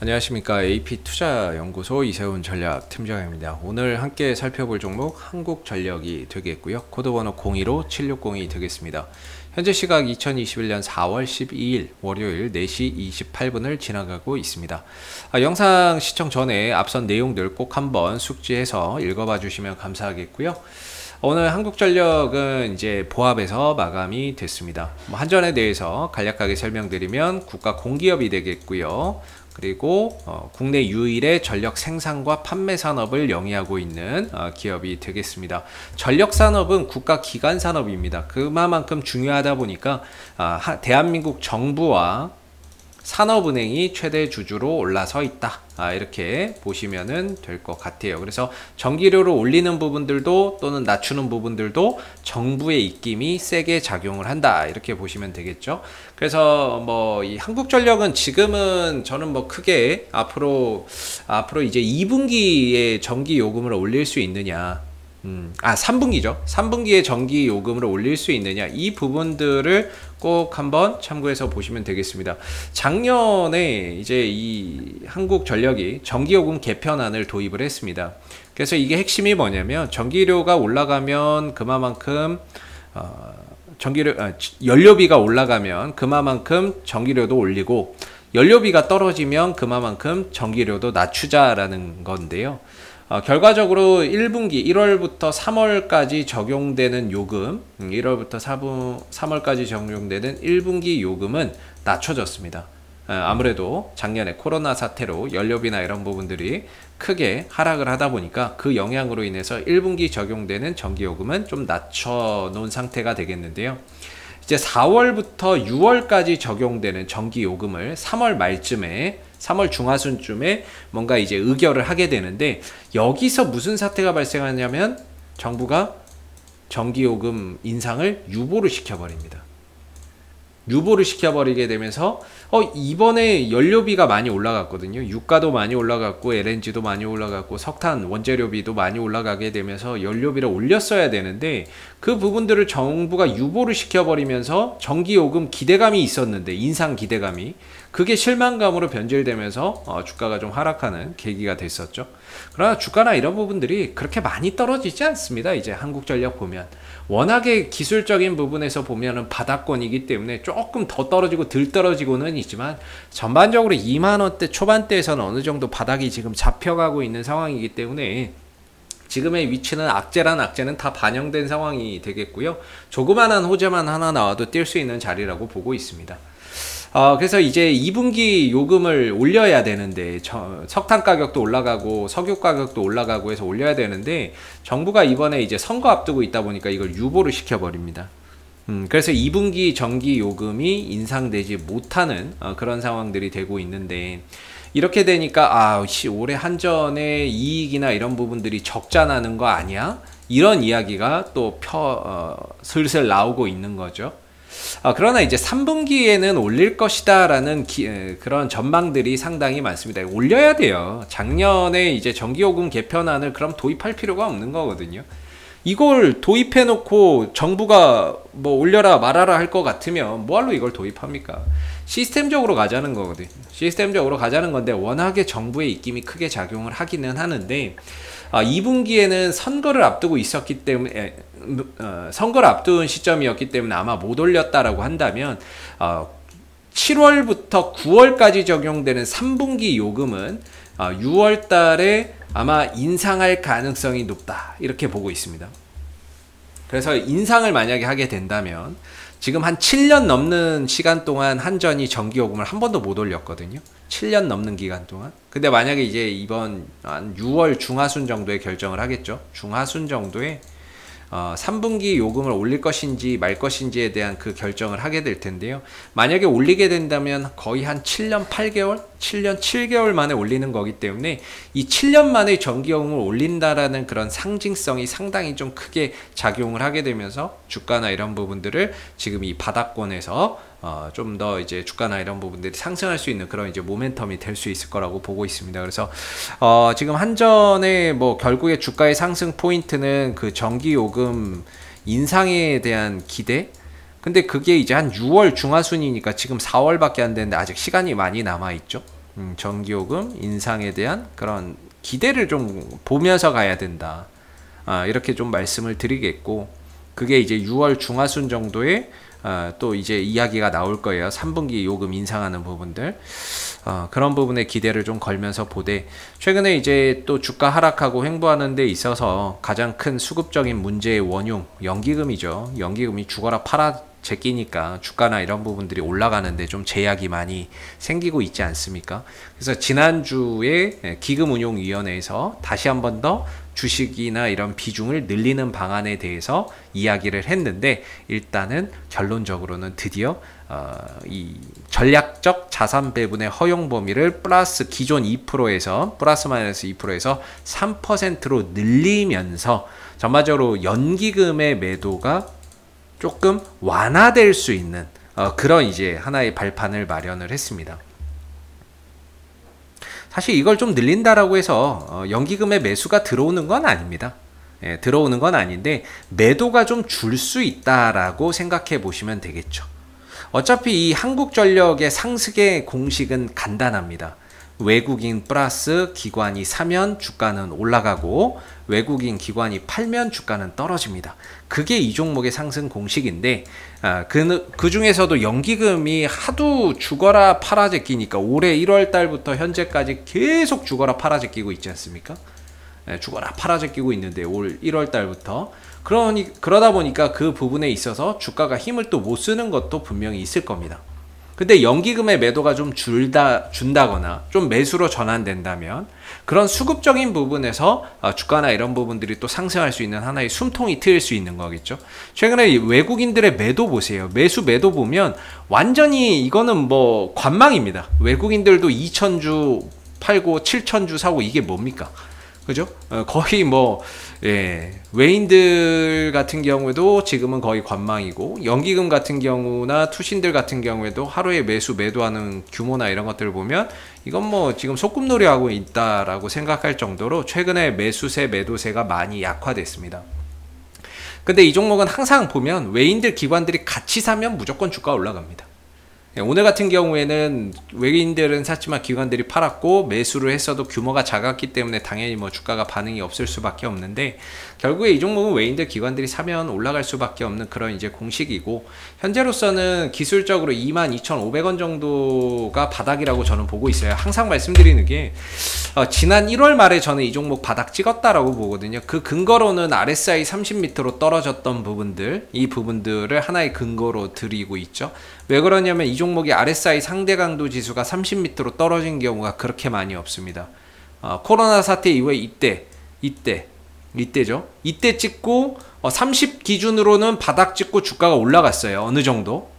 안녕하십니까. AP투자연구소 이세훈 전략팀장입니다. 오늘 함께 살펴볼 종목 한국전력이 되겠고요. 코드번호 025760이 되겠습니다. 현재 시각 2021년 4월 12일 월요일 4시 28분을 지나가고 있습니다. 영상 시청 전에 앞선 내용들 꼭 한번 숙지해서 읽어봐 주시면 감사하겠고요. 오늘 한국전력은 이제 보합에서 마감이 됐습니다. 한전에 대해서 간략하게 설명드리면 국가 공기업이 되겠고요. 그리고 국내 유일의 전력 생산과 판매 산업을 영위하고 있는 기업이 되겠습니다. 전력 산업은 국가 기관 산업입니다. 그만큼 중요하다 보니까 대한민국 정부와 산업은행이 최대 주주로 올라서 있다. 이렇게 보시면 될 것 같아요. 그래서 전기료를 올리는 부분들도 또는 낮추는 부분들도 정부의 입김이 세게 작용을 한다. 이렇게 보시면 되겠죠. 그래서 이 한국전력은 지금은 저는 크게 앞으로 이제 2분기에 전기 요금을 올릴 수 있느냐. 3분기죠. 3분기에 전기 요금을 올릴 수 있느냐, 이 부분들을 꼭 한번 참고해서 보시면 되겠습니다. 작년에 이제 이 한국전력이 전기요금 개편안을 도입을 했습니다. 그래서 이게 핵심이 뭐냐면 전기료가 올라가면 그만큼 연료비가 올라가면 그만큼 전기료도 올리고, 연료비가 떨어지면 그만큼 전기료도 낮추자라는 건데요. 결과적으로 1분기 1월부터 3월까지 적용되는 요금, 1월부터 3월까지 적용되는 1분기 요금은 낮춰졌습니다. 아무래도 작년에 코로나 사태로 연료비나 이런 부분들이 크게 하락을 하다 보니까 그 영향으로 인해서 1분기 적용되는 전기요금은 좀 낮춰 놓은 상태가 되겠는데요. 이제 4월부터 6월까지 적용되는 전기요금을 3월 말쯤에, 3월 중하순쯤에 뭔가 이제 의결을 하게 되는데, 여기서 무슨 사태가 발생하냐면 정부가 전기요금 인상을 유보를 시켜버립니다. 유보를 시켜버리게 되면서 이번에 연료비가 많이 올라갔거든요. 유가도 많이 올라갔고 LNG도 많이 올라갔고 석탄 원재료비도 많이 올라가게 되면서 연료비를 올렸어야 되는데, 그 부분들을 정부가 유보를 시켜버리면서 전기요금 기대감이 있었는데, 인상 기대감이, 그게 실망감으로 변질되면서 주가가 좀 하락하는 계기가 됐었죠. 그러나 주가나 이런 부분들이 그렇게 많이 떨어지지 않습니다. 이제 한국전력 보면 워낙에 기술적인 부분에서 보면은 바닥권이기 때문에 조금 더 떨어지고 덜 떨어지고는 있지만, 전반적으로 2만원대 초반대에서는 어느 정도 바닥이 지금 잡혀가고 있는 상황이기 때문에 지금의 위치는 악재란 악재는 다 반영된 상황이 되겠고요. 조그만한 호재만 하나 나와도 뛸 수 있는 자리라고 보고 있습니다. 그래서 이제 2분기 요금을 올려야 되는데, 석탄 가격도 올라가고 석유 가격도 올라가고 해서 올려야 되는데, 정부가 이번에 이제 선거 앞두고 있다 보니까 이걸 유보를 시켜버립니다. 그래서 2분기 전기 요금이 인상되지 못하는 그런 상황들이 되고 있는데, 이렇게 되니까 올해 한전의 이익이나 이런 부분들이 적자 나는 거 아니야? 이런 이야기가 또 슬슬 나오고 있는 거죠. 그러나 이제 3분기에는 올릴 것이다 라는 그런 전망들이 상당히 많습니다. 올려야 돼요. 작년에 이제 전기요금 개편안을 그럼 도입할 필요가 없는 거거든요. 이걸 도입해 놓고 정부가 올려라 말아라 할 것 같으면 뭐하러 이걸 도입합니까? 시스템적으로 가자는 거거든요. 시스템적으로 가자는 건데, 워낙에 정부의 입김이 크게 작용을 하기는 하는데, 2분기에는 선거를 앞두고 있었기 때문에, 선거를 앞둔 시점이었기 때문에 아마 못 올렸다라고 한다면, 7월부터 9월까지 적용되는 3분기 요금은 6월 달에 아마 인상할 가능성이 높다, 이렇게 보고 있습니다. 그래서 인상을 만약에 하게 된다면, 지금 한 7년 넘는 시간 동안 한전이 전기요금을 한 번도 못 올렸거든요. 7년 넘는 기간 동안. 근데 만약에 이제 이번 한 6월 중하순 정도에 결정을 하겠죠. 중하순 정도에 3분기 요금을 올릴 것인지 말 것인지에 대한 그 결정을 하게 될 텐데요. 만약에 올리게 된다면 거의 한 7년 8개월? 7년 7개월 만에 올리는 거기 때문에, 이 7년 만에 전기요금을 올린다라는 그런 상징성이 상당히 좀 크게 작용을 하게 되면서 주가나 이런 부분들을 지금 이 바닥권에서 좀 더 이제 주가나 이런 부분들이 상승할 수 있는 그런 이제 모멘텀이 될 수 있을 거라고 보고 있습니다. 그래서 지금 한전의 결국에 주가의 상승 포인트는 그 전기요금 인상에 대한 기대. 근데 그게 이제 한 6월 중하순이니까 지금 4월밖에 안 됐는데 아직 시간이 많이 남아 있죠. 전기요금 인상에 대한 그런 기대를 좀 보면서 가야 된다. 이렇게 좀 말씀을 드리겠고, 그게 이제 6월 중하순 정도에 또 이제 이야기가 나올 거예요. 3분기 요금 인상하는 부분들. 그런 부분에 기대를 좀 걸면서 보되, 최근에 이제 또 주가 하락하고 횡보하는 데 있어서 가장 큰 수급적인 문제의 원흉, 연기금이죠. 연기금이 죽어라 팔아 제끼니까 주가나 이런 부분들이 올라가는데 좀 제약이 많이 생기고 있지 않습니까? 그래서 지난주에 기금운용위원회에서 다시 한 번 더 주식이나 이런 비중을 늘리는 방안에 대해서 이야기를 했는데, 일단은 결론적으로는 드디어 이 전략적 자산 배분의 허용 범위를 플러스 기존 2%에서 플러스 마이너스 2%에서 3%로 늘리면서 전반적으로 연기금의 매도가 조금 완화될 수 있는 그런 이제 하나의 발판을 마련을 했습니다. 사실 이걸 좀 늘린다라고 해서 연기금의 매수가 들어오는 건 아닙니다. 들어오는 건 아닌데 매도가 좀 줄 수 있다라고 생각해 보시면 되겠죠. 어차피 이 한국전력의 상승의 공식은 간단합니다. 외국인 플러스 기관이 사면 주가는 올라가고, 외국인 기관이 팔면 주가는 떨어집니다. 그게 이 종목의 상승 공식인데, 그 중에서도 연기금이 하도 죽어라 팔아 제끼니까 올해 1월 달부터 현재까지 계속 죽어라 팔아 제끼고 있지 않습니까? 죽어라 팔아 제끼고 있는데 올 1월 달부터 그러다 보니까 그 부분에 있어서 주가가 힘을 또 못 쓰는 것도 분명히 있을 겁니다. 근데 연기금의 매도가 좀 준다거나 좀 매수로 전환된다면 그런 수급적인 부분에서 주가나 이런 부분들이 또 상승할 수 있는 하나의 숨통이 트일 수 있는 거겠죠. 최근에 외국인들의 매도 보세요. 매도 보면 완전히 이거는 뭐 관망입니다. 외국인들도 2,000주 팔고 7,000주 사고, 이게 뭡니까? 그죠? 거의 뭐 외인들 같은 경우에도 지금은 거의 관망이고, 연기금 같은 경우나 투신들 같은 경우에도 하루에 매도하는 규모나 이런 것들을 보면 이건 뭐 지금 소꿉놀이 하고 있다라고 생각할 정도로 최근에 매도세가 많이 약화됐습니다. 근데 이 종목은 항상 보면 외인들 기관들이 같이 사면 무조건 주가 올라갑니다. 오늘 같은 경우에는 외국인들은 샀지만 기관들이 팔았고, 매수를 했어도 규모가 작았기 때문에 당연히 뭐 주가가 반응이 없을 수밖에 없는데, 결국에 이 종목은 외국인들 기관들이 사면 올라갈 수밖에 없는 그런 이제 공식이고, 현재로서는 기술적으로 22,500원 정도가 바닥이라고 저는 보고 있어요. 항상 말씀드리는 게 지난 1월 말에 저는 이 종목 바닥 찍었다라고 보거든요. 그 근거로는 RSI 30m로 떨어졌던 부분들, 이 부분들을 하나의 근거로 드리고 있죠. 왜 그러냐면 이 종목이 RSI 상대 강도 지수가 30m로 떨어진 경우가 그렇게 많이 없습니다. 코로나 사태 이후에 이때죠. 이때 찍고 30 기준으로는 바닥 찍고 주가가 올라갔어요. 어느 정도.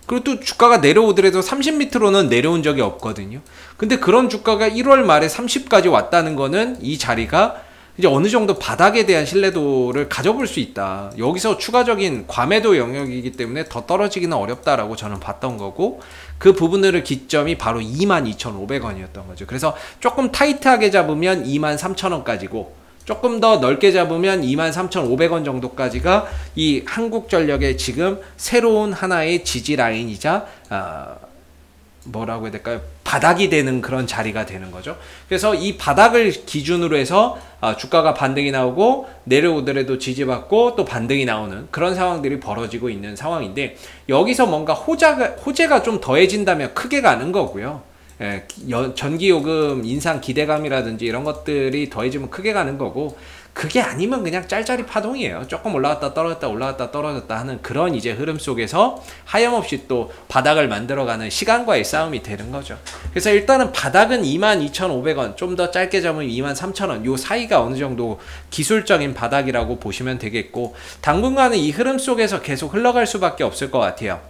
그리고 또 주가가 내려오더라도 30m로는 내려온 적이 없거든요. 근데 그런 주가가 1월 말에 30까지 왔다는 거는 이 자리가 이제 어느 정도 바닥에 대한 신뢰도를 가져볼 수 있다. 여기서 추가적인 과매도 영역이기 때문에 더 떨어지기는 어렵다라고 저는 봤던 거고, 그 부분을 기점이 바로 22,500원이었던 거죠. 그래서 조금 타이트하게 잡으면 23,000원까지고, 조금 더 넓게 잡으면 23,500원 정도까지가 이 한국전력의 지금 새로운 하나의 지지 라인이자 뭐라고 해야 될까요? 바닥이 되는 그런 자리가 되는 거죠. 그래서 이 바닥을 기준으로 해서 주가가 반등이 나오고, 내려오더라도 지지받고 또 반등이 나오는 그런 상황들이 벌어지고 있는 상황인데, 여기서 뭔가 호재가 좀 더해진다면 크게 가는 거고요. 전기요금 인상 기대감이라든지 이런 것들이 더해지면 크게 가는 거고, 그게 아니면 그냥 짤짤이 파동이에요. 조금 올라갔다 떨어졌다 올라갔다 떨어졌다 하는 그런 이제 흐름 속에서 하염없이 또 바닥을 만들어가는 시간과의 싸움이 되는 거죠. 그래서 일단은 바닥은 22,500원, 좀 더 짧게 잡으면 23,000원, 요 사이가 어느 정도 기술적인 바닥이라고 보시면 되겠고, 당분간은 이 흐름 속에서 계속 흘러갈 수밖에 없을 것 같아요.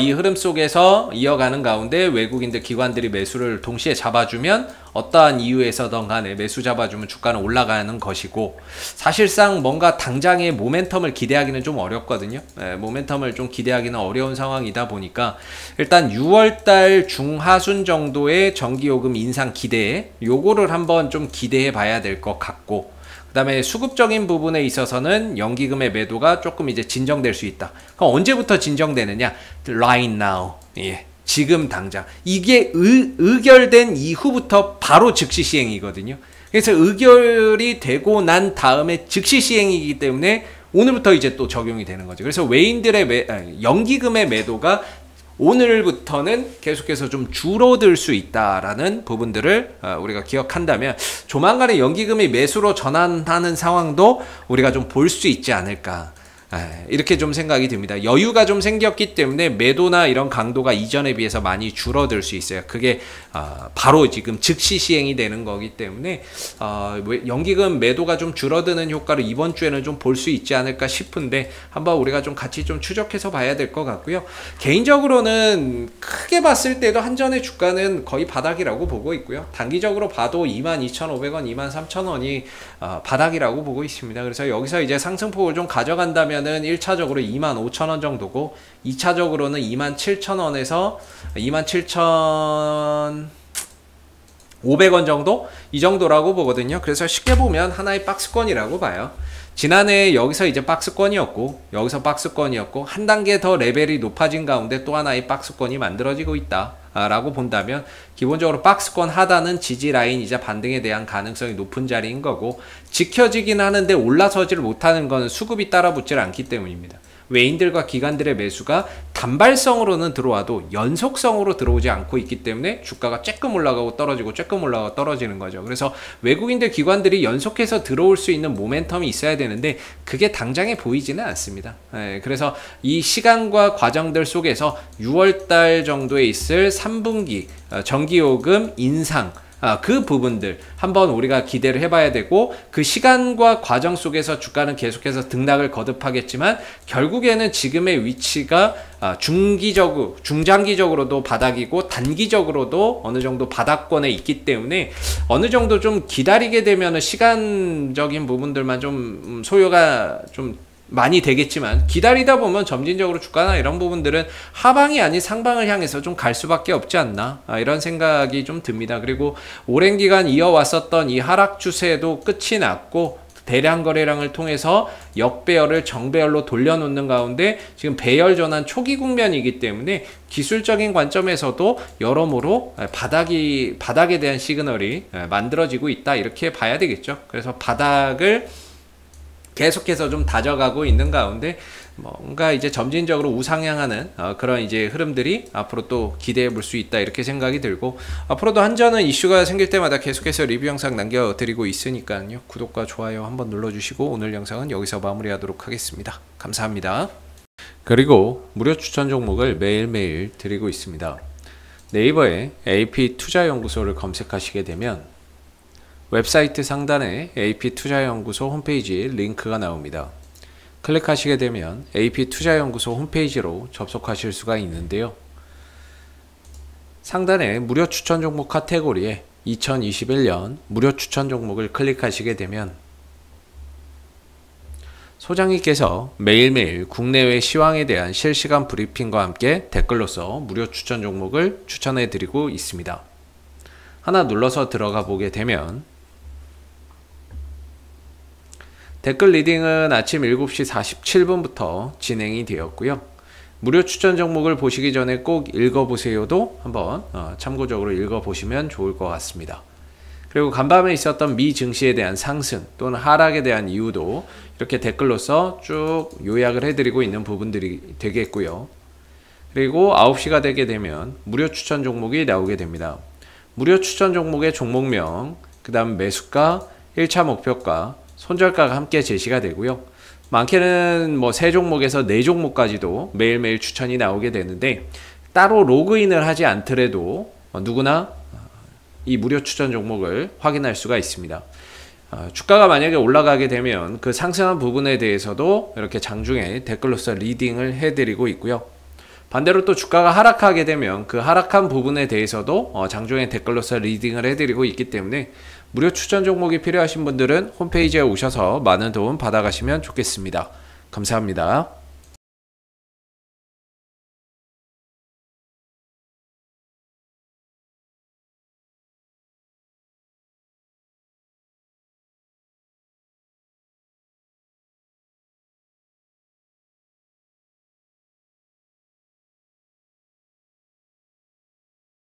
이 흐름 속에서 이어가는 가운데 외국인들 기관들이 매수를 동시에 잡아주면 어떠한 이유에서든 간에 매수 잡아주면 주가는 올라가는 것이고, 사실상 뭔가 당장의 모멘텀을 기대하기는 좀 어렵거든요. 모멘텀을 좀 기대하기는 어려운 상황이다 보니까 일단 6월달 중하순 정도의 전기요금 인상 기대에 요거를 한번 좀 기대해 봐야 될 것 같고, 그 다음에 수급적인 부분에 있어서는 연기금의 매도가 조금 이제 진정될 수 있다. 그럼 언제부터 진정되느냐? Right now. 지금 당장. 이게 의결된 이후부터 바로 즉시 시행이거든요. 그래서 의결이 되고 난 다음에 즉시 시행이기 때문에 오늘부터 이제 또 적용이 되는 거죠. 그래서 외인들의 연기금의 매도가 오늘부터는 계속해서 좀 줄어들 수 있다라는 부분들을 우리가 기억한다면 조만간에 연기금이 매수로 전환하는 상황도 우리가 좀 볼 수 있지 않을까. 이렇게 좀 생각이 듭니다. 여유가 좀 생겼기 때문에 매도나 이런 강도가 이전에 비해서 많이 줄어들 수 있어요. 그게 바로 지금 즉시 시행이 되는 거기 때문에 연기금 매도가 좀 줄어드는 효과를 이번 주에는 좀 볼 수 있지 않을까 싶은데 한번 우리가 좀 같이 좀 추적해서 봐야 될 것 같고요. 개인적으로는 크게 봤을 때도 한전의 주가는 거의 바닥이라고 보고 있고요. 단기적으로 봐도 22,500원, 23,000원이 바닥이라고 보고 있습니다. 그래서 여기서 이제 상승폭을 좀 가져간다면 1차적으로 25,000원 정도고 2차적으로는 27,000원에서 27,500원 정도? 이 정도라고 보거든요. 그래서 쉽게 보면 하나의 박스권이라고 봐요. 지난해 여기서 이제 박스권이었고 여기서 박스권이었고 한 단계 더 레벨이 높아진 가운데 또 하나의 박스권이 만들어지고 있다 라고 본다면 기본적으로 박스권 하단은 지지 라인이자 반등에 대한 가능성이 높은 자리인 거고 지켜지긴 하는데 올라서지를 못하는 건 수급이 따라붙질 않기 때문입니다. 외인들과 기관들의 매수가 단발성으로는 들어와도 연속성으로 들어오지 않고 있기 때문에 주가가 조금 올라가고 떨어지고 조금 올라가고 떨어지는 거죠. 그래서 외국인들 기관들이 연속해서 들어올 수 있는 모멘텀이 있어야 되는데 그게 당장에 보이지는 않습니다. 그래서 이 시간과 과정들 속에서 6월달 정도에 있을 3분기 전기요금 인상 그 부분들 한번 우리가 기대를 해봐야 되고 그 시간과 과정 속에서 주가는 계속해서 등락을 거듭하겠지만 결국에는 지금의 위치가 중장기적으로도 바닥이고 단기적으로도 어느 정도 바닥권에 있기 때문에 어느 정도 좀 기다리게 되면은 시간적인 부분들만 좀 소요가 좀 많이 되겠지만 기다리다 보면 점진적으로 주가나 이런 부분들은 하방이 아닌 상방을 향해서 좀 갈 수밖에 없지 않나 이런 생각이 좀 듭니다. 그리고 오랜 기간 이어왔었던 이 하락 추세도 끝이 났고 대량 거래량을 통해서 역배열을 정배열로 돌려놓는 가운데 지금 배열 전환 초기 국면이기 때문에 기술적인 관점에서도 여러모로 바닥에 대한 시그널이 만들어지고 있다 이렇게 봐야 되겠죠. 그래서 바닥을 계속해서 좀 다져가고 있는 가운데 뭔가 이제 점진적으로 우상향하는 그런 이제 흐름들이 앞으로 또 기대해 볼 수 있다 이렇게 생각이 들고 앞으로도 한전은 이슈가 생길 때마다 계속해서 리뷰 영상 남겨드리고 있으니까요. 구독과 좋아요 한번 눌러주시고 오늘 영상은 여기서 마무리하도록 하겠습니다. 감사합니다. 그리고 무료 추천 종목을 매일매일 드리고 있습니다. 네이버에 AP투자연구소를 검색하시게 되면 웹사이트 상단에 AP투자연구소 홈페이지 링크가 나옵니다. 클릭하시게 되면 AP투자연구소 홈페이지로 접속하실 수가 있는데요. 상단에 무료 추천 종목 카테고리에 2021년 무료 추천 종목을 클릭하시게 되면 소장님께서 매일매일 국내외 시황에 대한 실시간 브리핑과 함께 댓글로서 무료 추천 종목을 추천해 드리고 있습니다. 하나 눌러서 들어가 보게 되면 댓글 리딩은 아침 7시 47분부터 진행이 되었고요. 무료 추천 종목을 보시기 전에 꼭 읽어보세요도 한번 참고적으로 읽어보시면 좋을 것 같습니다. 그리고 간밤에 있었던 미 증시에 대한 상승 또는 하락에 대한 이유도 이렇게 댓글로서 쭉 요약을 해드리고 있는 부분들이 되겠고요. 그리고 9시가 되게 되면 무료 추천 종목이 나오게 됩니다. 무료 추천 종목의 종목명, 그 다음 매수가, 1차 목표가, 손절가가 함께 제시가 되고요. 많게는 뭐 3종목에서 4종목까지도 매일매일 추천이 나오게 되는데 따로 로그인을 하지 않더라도 누구나 이 무료 추천 종목을 확인할 수가 있습니다. 주가가 만약에 올라가게 되면 그 상승한 부분에 대해서도 이렇게 장중에 댓글로서 리딩을 해드리고 있고요. 반대로 또 주가가 하락하게 되면 그 하락한 부분에 대해서도 장중에 댓글로서 리딩을 해드리고 있기 때문에 무료 추천 종목이 필요하신 분들은 홈페이지에 오셔서 많은 도움 받아가시면 좋겠습니다. 감사합니다.